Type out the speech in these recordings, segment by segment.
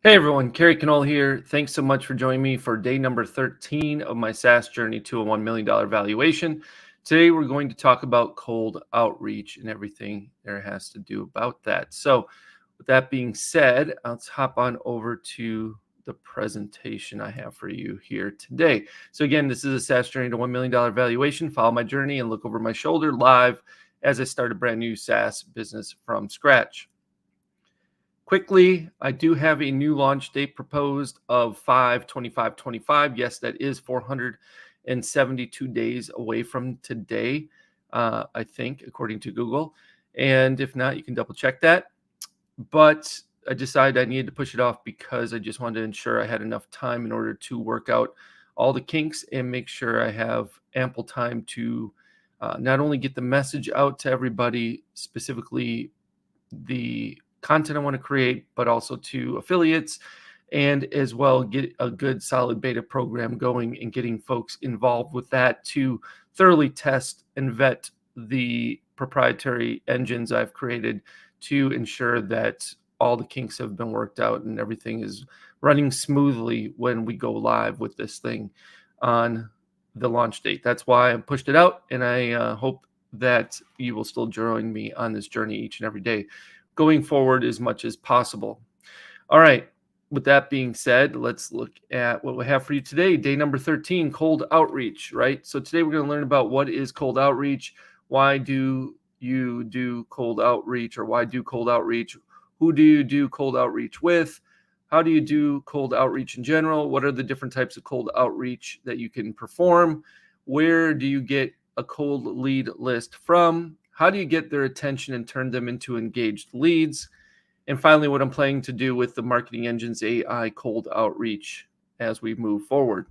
Hey everyone, Kerry Knoll here. Thanks so much for joining me for day number 13 of my SaaS journey to a $1 million valuation. Today we're going to talk about cold outreach and everything there has to do about that. So with that being said, let's hop on over to the presentation I have for you here today. So again, this is a SaaS journey to $1 million valuation. Follow my journey and look over my shoulder live as I start a brand new SaaS business from scratch. Quickly, I do have a new launch date proposed of 5/25/25. Yes, that is 472 days away from today, I think, according to Google. And if not, you can double check that. But I decided I needed to push it off because I just wanted to ensure I had enough time in order to work out all the kinks and make sure I have ample time to not only get the message out to everybody, specifically the content I want to create, but also to affiliates, and as well get a good solid beta program going and getting folks involved with that to thoroughly test and vet the proprietary engines I've created to ensure that all the kinks have been worked out and everything is running smoothly when we go live with this thing on the launch date. That's why I pushed it out, and I hope that you will still join me on this journey each and every day going forward as much as possible. All right. With that being said, let's look at what we have for you today. Day number 13, cold outreach, right? So today we're going to learn about what is cold outreach. Why do you do cold outreach, or why do cold outreach? Who do you do cold outreach with? How do you do cold outreach in general? What are the different types of cold outreach that you can perform? Where do you get a cold lead list from? How do you get their attention and turn them into engaged leads? And finally, what I'm planning to do with the Marketing Engines AI cold outreach as we move forward.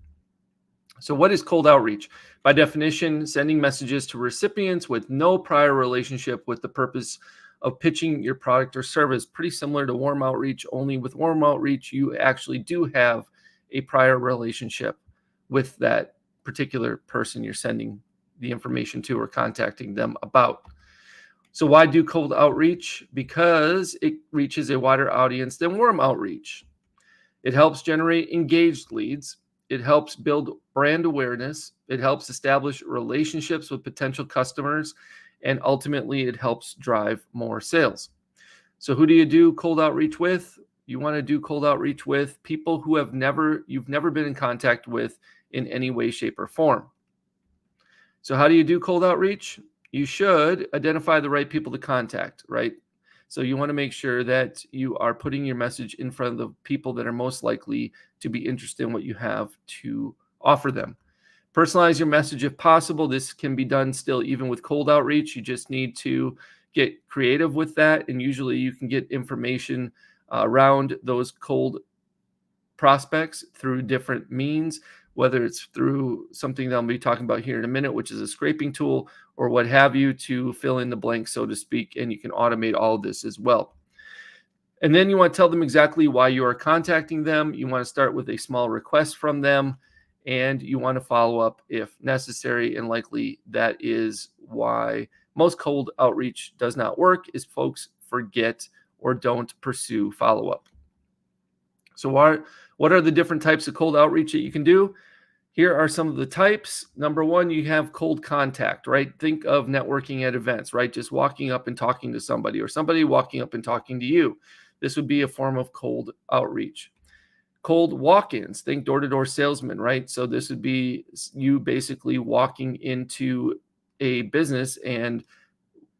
So what is cold outreach? By definition, sending messages to recipients with no prior relationship with the purpose of pitching your product or service. Pretty similar to warm outreach, only with warm outreach, you actually do have a prior relationship with that particular person you're sending the information to or contacting them about. So why do cold outreach? Because it reaches a wider audience than warm outreach. It helps generate engaged leads. It helps build brand awareness. It helps establish relationships with potential customers. And ultimately, it helps drive more sales. So who do you do cold outreach with? You want to do cold outreach with people who you've never been in contact with in any way, shape, or form. So how do you do cold outreach? You should identify the right people to contact, right? So you want to make sure that you are putting your message in front of the people that are most likely to be interested in what you have to offer them. Personalize your message if possible. This can be done still even with cold outreach. You just need to get creative with that. And usually you can get information around those cold prospects through different means, whether it's through something that I'll be talking about here in a minute, which is a scraping tool or what have you, to fill in the blanks, so to speak, and you can automate all of this as well. And then you want to tell them exactly why you are contacting them. You want to start with a small request from them, and you want to follow up if necessary. And likely that is why most cold outreach does not work, is folks forget or don't pursue follow-up. So what are the different types of cold outreach that you can do? Here are some of the types. Number one, you have cold contact, right? Think of networking at events, right? Just walking up and talking to somebody, or somebody walking up and talking to you. This would be a form of cold outreach. Cold walk-ins, think door-to-door salesman, right? So this would be you basically walking into a business and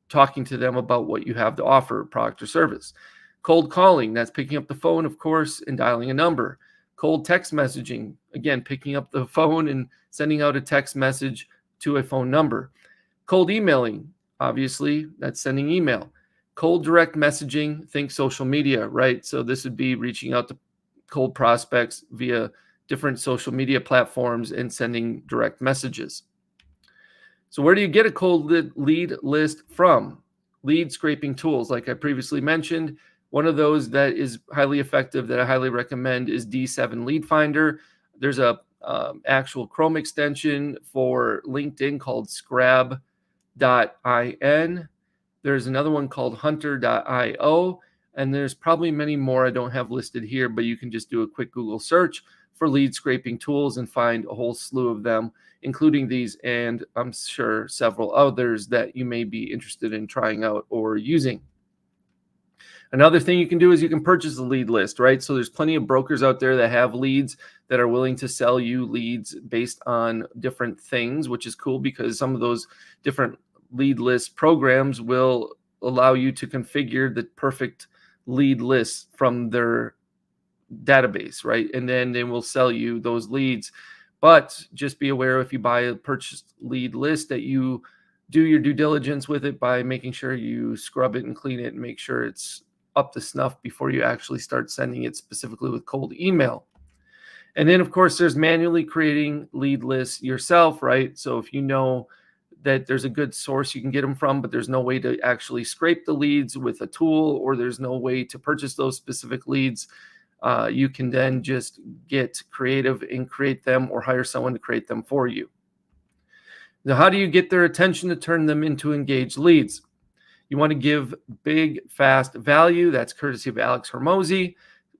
talking to them about what you have to offer, product or service. Cold calling, that's picking up the phone, of course, and dialing a number. Cold text messaging, again, picking up the phone and sending out a text message to a phone number. Cold emailing, obviously, that's sending email. Cold direct messaging, think social media, right? So this would be reaching out to cold prospects via different social media platforms and sending direct messages. So where do you get a cold lead list from? Lead scraping tools, like I previously mentioned. One of those that is highly effective that I highly recommend is D7 Lead Finder. There's a actual Chrome extension for LinkedIn called scrab.in. There's another one called hunter.io. And there's probably many more I don't have listed here, but you can just do a quick Google search for lead scraping tools and find a whole slew of them, including these, and I'm sure several others that you may be interested in trying out or using. Another thing you can do is you can purchase a lead list, right? So there's plenty of brokers out there that have leads that are willing to sell you leads based on different things, which is cool because some of those different lead list programs will allow you to configure the perfect lead list from their database, right? And then they will sell you those leads. But just be aware, if you buy a purchased lead list, that you do your due diligence with it by making sure you scrub it and clean it and make sure it's up to snuff before you actually start sending it, specifically with cold email. And then, of course, there's manually creating lead lists yourself, right? So if you know that there's a good source you can get them from, but there's no way to actually scrape the leads with a tool, or there's no way to purchase those specific leads, you can then just get creative and create them, or hire someone to create them for you. Now, how do you get their attention to turn them into engaged leads? You want to give big, fast value. That's courtesy of Alex Hormozy,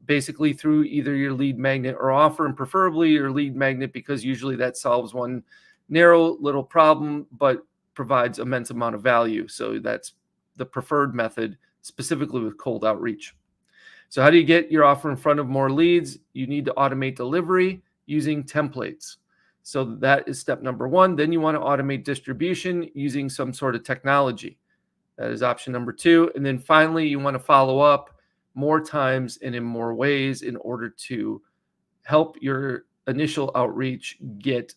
basically through either your lead magnet or offer, and preferably your lead magnet, because usually that solves one narrow little problem but provides immense amount of value. So that's the preferred method, specifically with cold outreach. So how do you get your offer in front of more leads? You need to automate delivery using templates. So that is step number one. Then you want to automate distribution using some sort of technology. That is option number two. And then finally, you want to follow up more times and in more ways in order to help your initial outreach get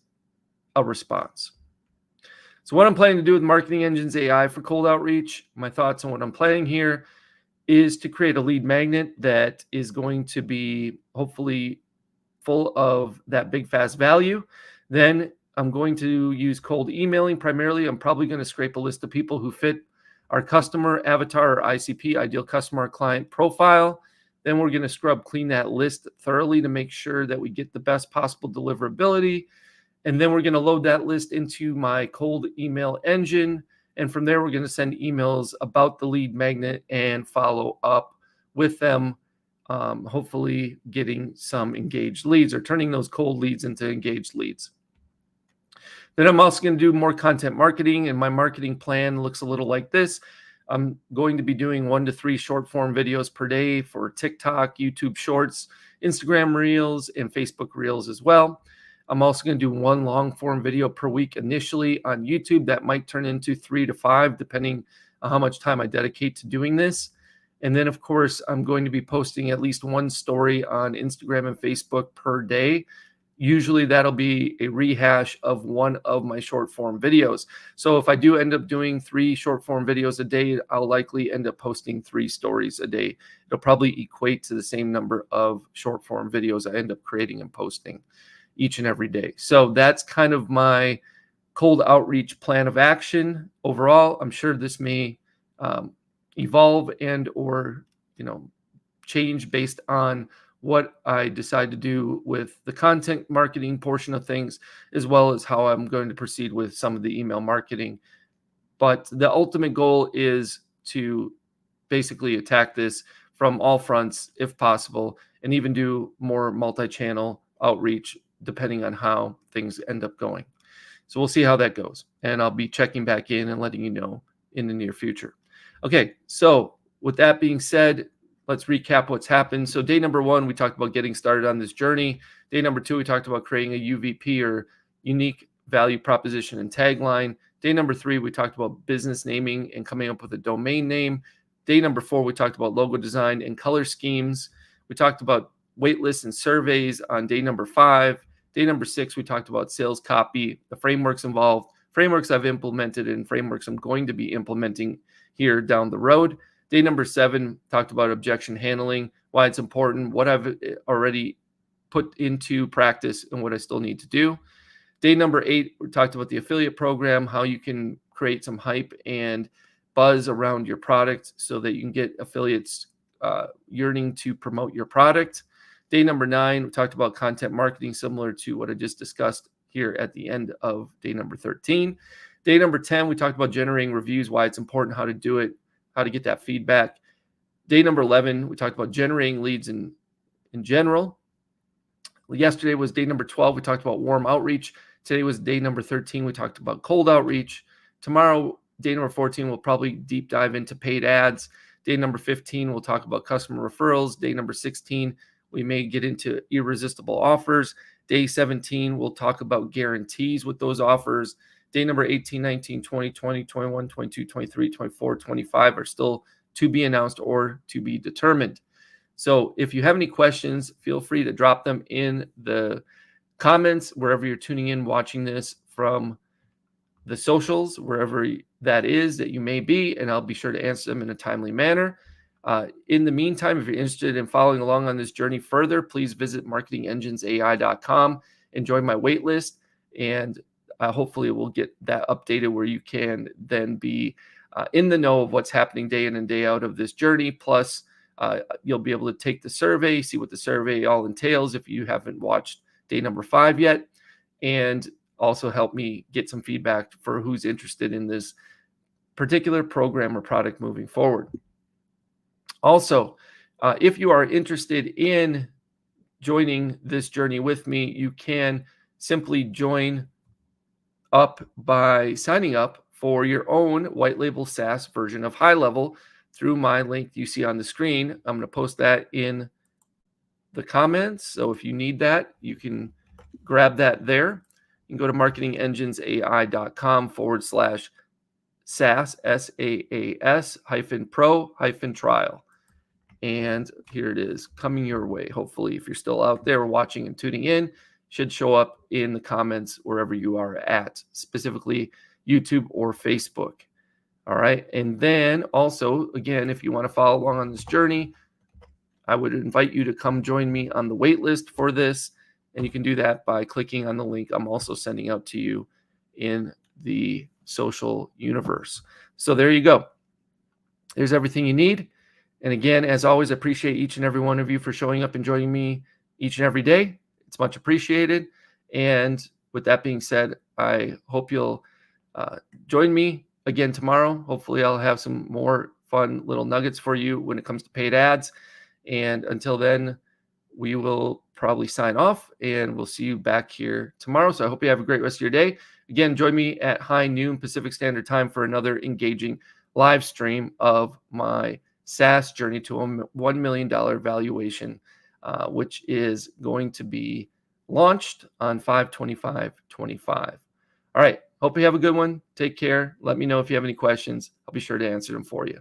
a response. So what I'm planning to do with Marketing Engines AI for cold outreach, my thoughts on what I'm planning here is to create a lead magnet that is going to be hopefully full of that big, fast value. Then I'm going to use cold emailing primarily. I'm probably going to scrape a list of people who fit our customer avatar, or ICP, ideal customer client profile. Then we're going to scrub clean that list thoroughly to make sure that we get the best possible deliverability. And then we're going to load that list into my cold email engine. And from there, we're going to send emails about the lead magnet and follow up with them, hopefully getting some engaged leads, or turning those cold leads into engaged leads. Then I'm also going to do more content marketing, and my marketing plan looks a little like this. I'm going to be doing 1 to 3 short form videos per day for TikTok, YouTube Shorts, Instagram Reels, and Facebook Reels as well. I'm also going to do 1 long form video per week initially on YouTube. That might turn into 3 to 5, depending on how much time I dedicate to doing this. And then, of course, I'm going to be posting at least 1 story on Instagram and Facebook per day. Usually that'll be a rehash of one of my short form videos. So if I do end up doing 3 short form videos a day, I'll likely end up posting 3 stories a day. It'll probably equate to the same number of short form videos I end up creating and posting each and every day. So that's kind of my cold outreach plan of action overall. I'm sure this may evolve and or change based on what I decide to do with the content marketing portion of things, as well as how I'm going to proceed with some of the email marketing. But the ultimate goal is to basically attack this from all fronts if possible, and even do more multi-channel outreach depending on how things end up going. So we'll see how that goes. And I'll be checking back in and letting you know in the near future. Okay, so with that being said, let's recap what's happened. So day number 1, we talked about getting started on this journey. Day number 2, we talked about creating a UVP, or unique value proposition and tagline. Day number 3, we talked about business naming and coming up with a domain name. Day number 4, we talked about logo design and color schemes. We talked about wait lists and surveys on day number 5. Day number 6, we talked about sales copy, the frameworks involved, frameworks I've implemented, and frameworks I'm going to be implementing here down the road. Day number 7, talked about objection handling, why it's important, what I've already put into practice, and what I still need to do. Day number 8, we talked about the affiliate program, how you can create some hype and buzz around your product so that you can get affiliates yearning to promote your product. Day number 9, we talked about content marketing, similar to what I just discussed here at the end of day number 13. Day number 10, we talked about generating reviews, why it's important, how to do it, how to get that feedback. Day number 11, we talked about generating leads in general. Yesterday was day number 12. We talked about warm outreach. Today was day number 13. We talked about cold outreach. Tomorrow, day number 14, we'll probably deep dive into paid ads. Day number 15, we'll talk about customer referrals. Day number 16, we may get into irresistible offers. Day 17, we'll talk about guarantees with those offers. Day number 18, 19, 20, 20, 21, 22, 23, 24, 25 are still to be announced or to be determined. So if you have any questions, feel free to drop them in the comments wherever you're tuning in, watching this from the socials, wherever that is that you may be, and I'll be sure to answer them in a timely manner. In the meantime, if you're interested in following along on this journey further, please visit marketingenginesai.com and join my waitlist. And hopefully we'll get that updated where you can then be in the know of what's happening day in and day out of this journey. Plus, you'll be able to take the survey, see what the survey all entails if you haven't watched day number 5 yet, and also help me get some feedback for who's interested in this particular program or product moving forward. Also, if you are interested in joining this journey with me, you can simply join up by signing up for your own white label SaaS version of High Level through my link you see on the screen. I'm going to post that in the comments. So if you need that, you can grab that there. You can go to marketingenginesai.com/SaaS, SaaS -pro-trial. And here it is coming your way. Hopefully, if you're still out there watching and tuning in, should show up in the comments wherever you are at, specifically YouTube or Facebook. All right. And then also, again, if you want to follow along on this journey, I would invite you to come join me on the wait list for this. And you can do that by clicking on the link I'm also sending out to you in the social universe. So there you go. There's everything you need. And again, as always, I appreciate each and every one of you for showing up and joining me each and every day. It's much appreciated. And with that being said, I hope you'll join me again tomorrow. Hopefully, I'll have some more fun little nuggets for you when it comes to paid ads. And until then, we will probably sign off and we'll see you back here tomorrow. So I hope you have a great rest of your day. Again, join me at high noon Pacific Standard Time for another engaging live stream of my SaaS journey to a $1 million valuation, which is going to be launched on 5/25/25. All right. Hope you have a good one. Take care. Let me know if you have any questions. I'll be sure to answer them for you.